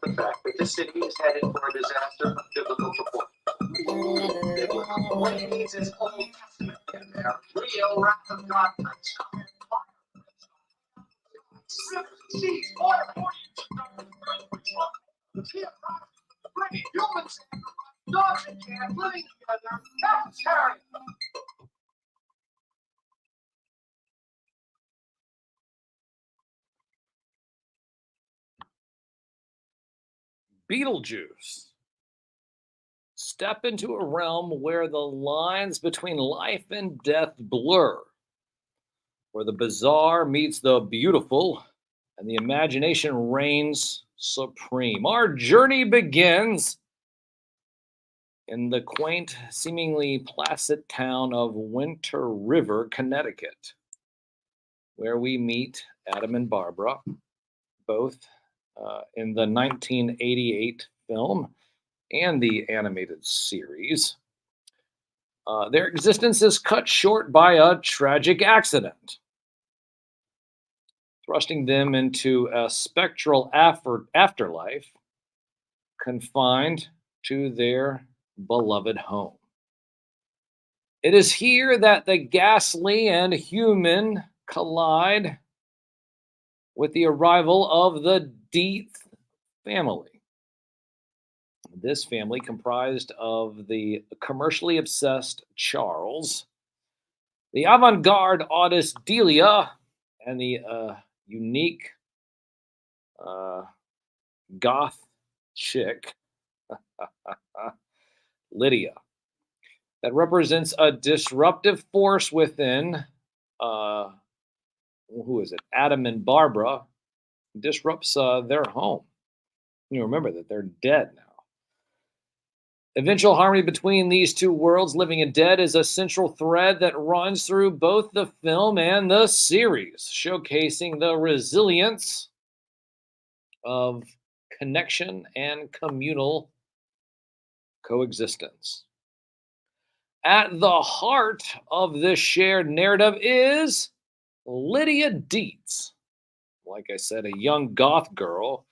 the fact that the city is headed for a disaster of biblical proportions. What it needs is Old Testament in there. Real wrath of God type stuff. Seas, water, bringing humans, dogs and cats living together. That's terrible. Beetlejuice. Step into a realm where the lines between life and death blur, where the bizarre meets the beautiful and the imagination reigns supreme. Our journey begins in the quaint, seemingly placid town of Winter River, Connecticut, where we meet Adam and Barbara, both in the 1988 film and the animated series. Their existence is cut short by a tragic accident, thrusting them into a spectral afterlife, confined to their beloved home. It is here that the ghastly and human collide with the arrival of the Dietz family. This family comprised of the commercially obsessed Charles, the avant-garde artist Delia, and the unique goth chick Lydia. That represents a disruptive force within who is it? Adam and Barbara disrupts their home. You remember that they're dead now. Eventual harmony between these two worlds, living and dead, is a central thread that runs through both the film and the series, showcasing the resilience of connection and communal coexistence. At the heart of this shared narrative is Lydia Dietz. Like I said, a young goth girl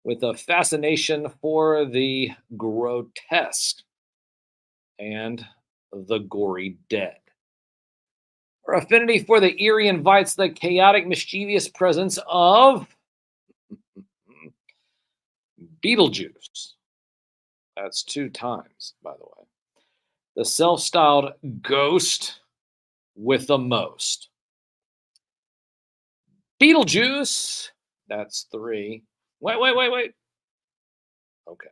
with a fascination for the grotesque and the gory dead. Her affinity for the eerie invites the chaotic, mischievous presence of Beetlejuice. That's 2 times, by the way. The self-styled ghost with the most. Beetlejuice, that's 3. Wait. Okay.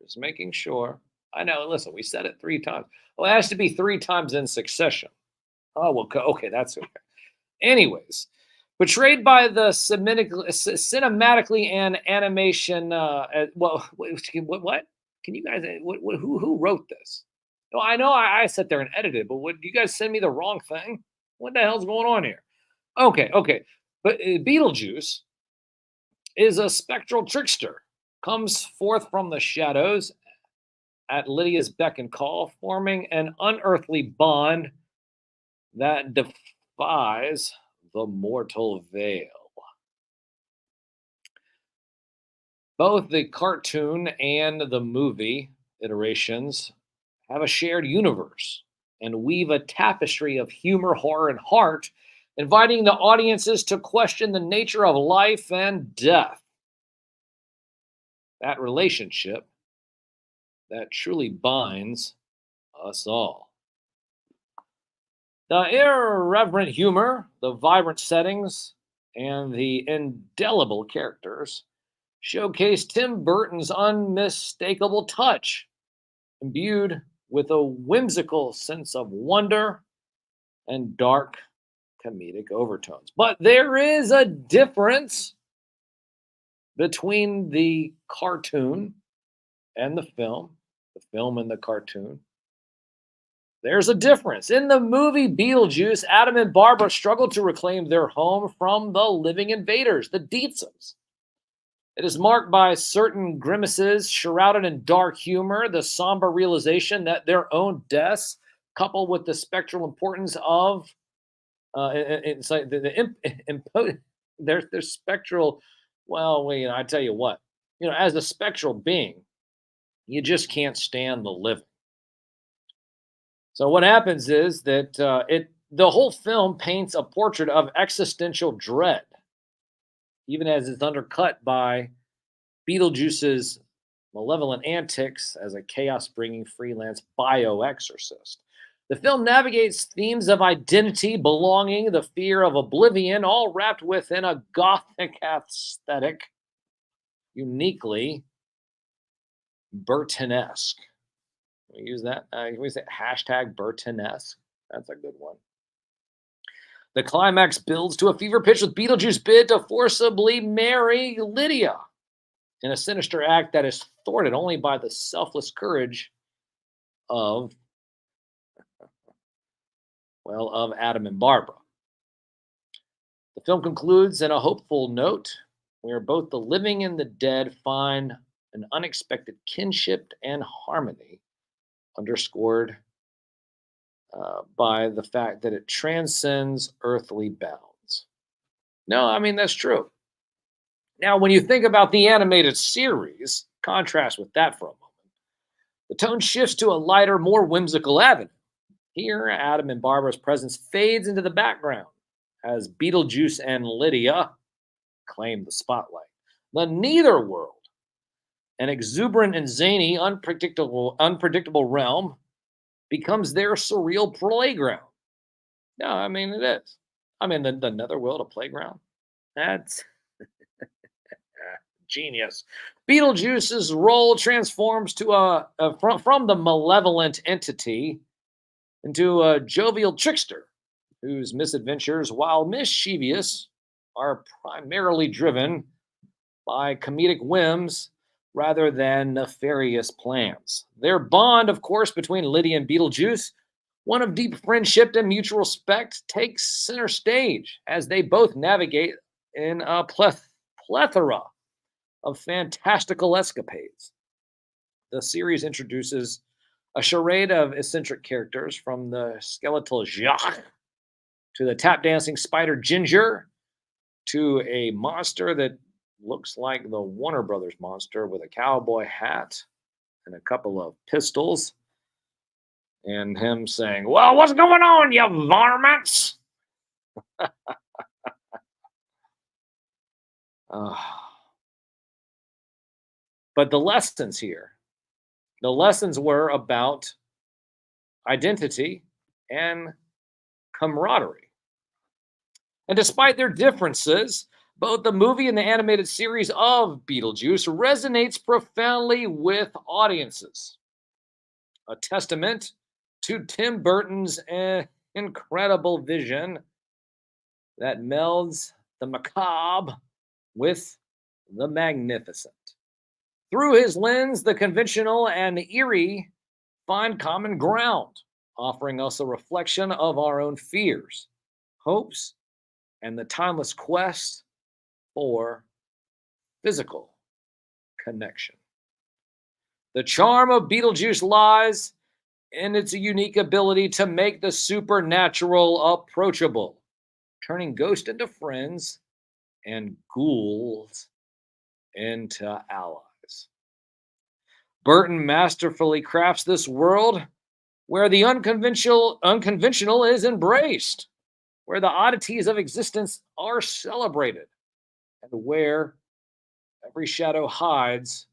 Just making sure. I know, listen, we said it 3 times. Well, it has to be 3 times in succession. Oh, well, okay, that's okay. Anyways, portrayed by the cinematically and animation, what? Can you guys, who wrote this? No, I know I sat there and edited, but what, you guys send me the wrong thing? What the hell's going on here? Okay. But Beetlejuice is a spectral trickster, comes forth from the shadows at Lydia's beck and call, forming an unearthly bond that defies the mortal veil. Both the cartoon and the movie iterations have a shared universe and weave a tapestry of humor, horror, and heart, inviting the audiences to question the nature of life and death. That relationship that truly binds us all. The irreverent humor, the vibrant settings, and the indelible characters showcase Tim Burton's unmistakable touch, imbued with a whimsical sense of wonder and dark comedic overtones. But there is a difference between the cartoon and the film and the cartoon. There's a difference. In the movie Beetlejuice, Adam and Barbara struggle to reclaim their home from the living invaders, the Dietzes. It is marked by certain grimaces, shrouded in dark humor, the somber realization that their own deaths, coupled with the spectral importance of it's like their spectral. Well, I tell you what. as a spectral being, you just can't stand the living. So what happens is that the whole film paints a portrait of existential dread, even as it's undercut by Beetlejuice's malevolent antics as a chaos-bringing freelance bioexorcist. The film navigates themes of identity, belonging, the fear of oblivion, all wrapped within a gothic aesthetic, uniquely Burtonesque. Can we use that? Can we say hashtag Burtonesque? That's a good one. The climax builds to a fever pitch with Beetlejuice bid to forcibly marry Lydia in a sinister act that is thwarted only by the selfless courage of Adam and Barbara. The film concludes in a hopeful note where both the living and the dead find an unexpected kinship and harmony, underscored by the fact that it transcends earthly bounds. No, I mean, that's true. Now, when you think about the animated series, contrast with that for a moment, the tone shifts to a lighter, more whimsical avenue. Here, Adam and Barbara's presence fades into the background as Beetlejuice and Lydia claim the spotlight. The netherworld, an exuberant and zany, unpredictable realm, becomes their surreal playground. No, I mean, it is. I mean, the netherworld, a playground? That's genius. Beetlejuice's role transforms to from the malevolent entity into a jovial trickster whose misadventures, while mischievous, are primarily driven by comedic whims rather than nefarious plans. Their bond, of course, between Lydia and Beetlejuice, one of deep friendship and mutual respect, takes center stage as they both navigate in a plethora of fantastical escapades. The series introduces a charade of eccentric characters, from the skeletal Jacques to the tap dancing spider Ginger to a monster that looks like the Warner Brothers monster with a cowboy hat and a couple of pistols, and him saying, "Well, what's going on, you varmints?" But the lessons were about identity and camaraderie. And despite their differences, both the movie and the animated series of Beetlejuice resonates profoundly with audiences. A testament to Tim Burton's incredible vision that melds the macabre with the magnificent. Through his lens, the conventional and the eerie find common ground, offering us a reflection of our own fears, hopes, and the timeless quest for physical connection. The charm of Beetlejuice lies in its unique ability to make the supernatural approachable, turning ghosts into friends and ghouls into allies. Burton masterfully crafts this world where the unconventional is embraced, where the oddities of existence are celebrated, and where every shadow hides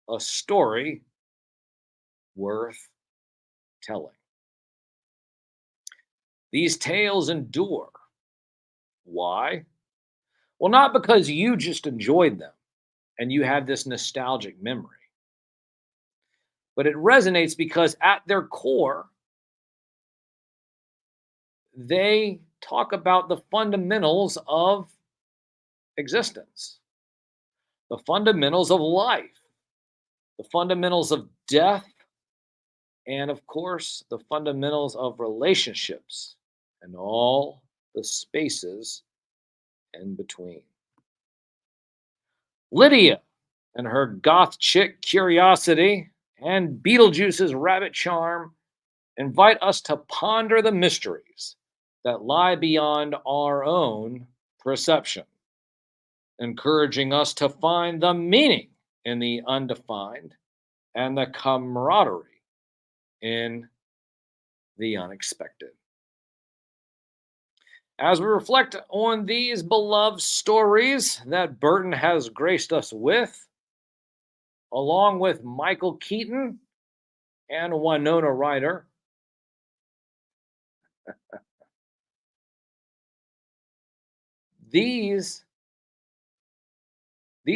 a story worth telling. These tales endure. Why? Well, not because you just enjoyed them and you have this nostalgic memory, but it resonates because at their core, they talk about the fundamentals of existence, the fundamentals of life, the fundamentals of death, and of course, the fundamentals of relationships and all the spaces in between. Lydia and her goth chick curiosity and Beetlejuice's rabbit charm invite us to ponder the mysteries that lie beyond our own perception, encouraging us to find the meaning in the undefined and the camaraderie in the unexpected. As we reflect on these beloved stories that Burton has graced us with, along with Michael Keaton and Winona Ryder, these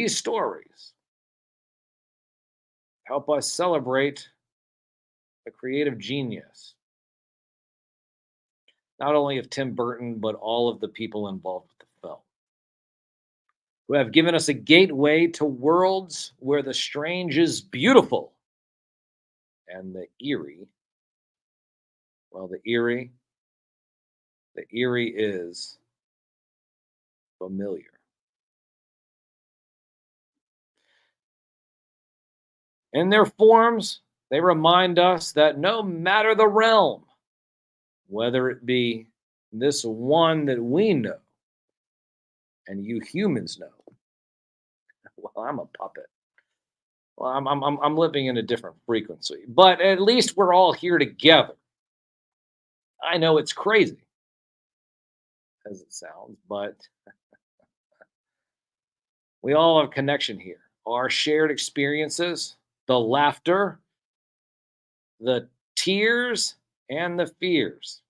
stories help us celebrate the creative genius, not only of Tim Burton, but all of the people involved with the film, who have given us a gateway to worlds where the strange is beautiful and the eerie, well, the eerie is familiar. In their forms, they remind us that no matter the realm, whether it be this one that we know and you humans know, well, I'm a puppet. Well, I'm living in a different frequency, but at least we're all here together. I know it's crazy as it sounds, but we all have connection here. Our shared experiences, the laughter, the tears, and the fears.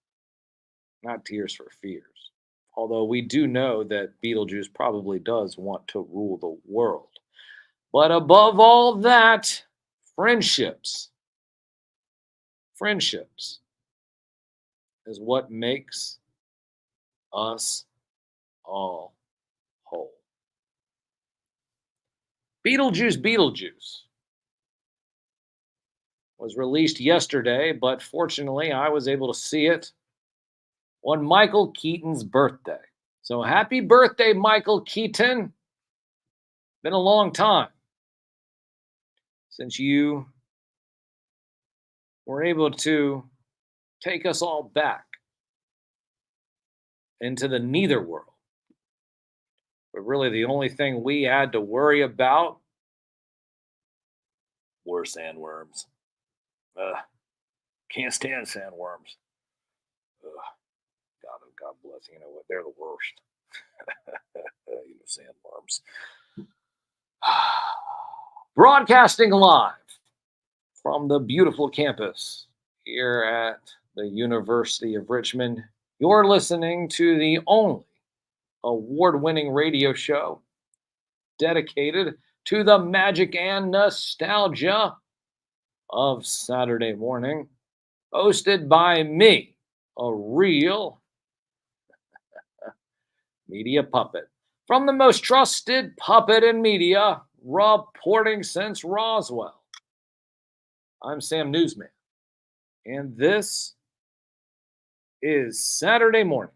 Not tears for fears. Although we do know that Beetlejuice probably does want to rule the world. But above all that, friendships. Friendships is what makes us all whole. Beetlejuice was released yesterday, but fortunately I was able to see it on Michael Keaton's birthday. So happy birthday, Michael Keaton. Been a long time since you were able to take us all back into the neither world. But really the only thing we had to worry about were sandworms. Can't stand sandworms. God bless. You know what? They're the worst. Sandworms. Broadcasting live from the beautiful campus here at the University of Richmond. You're listening to the only award-winning radio show dedicated to the magic and nostalgia of Saturday morning, hosted by me, a real media puppet from the most trusted puppet in media, reporting since Roswell. I'm Sam NewsMan, and this is Saturday Morning.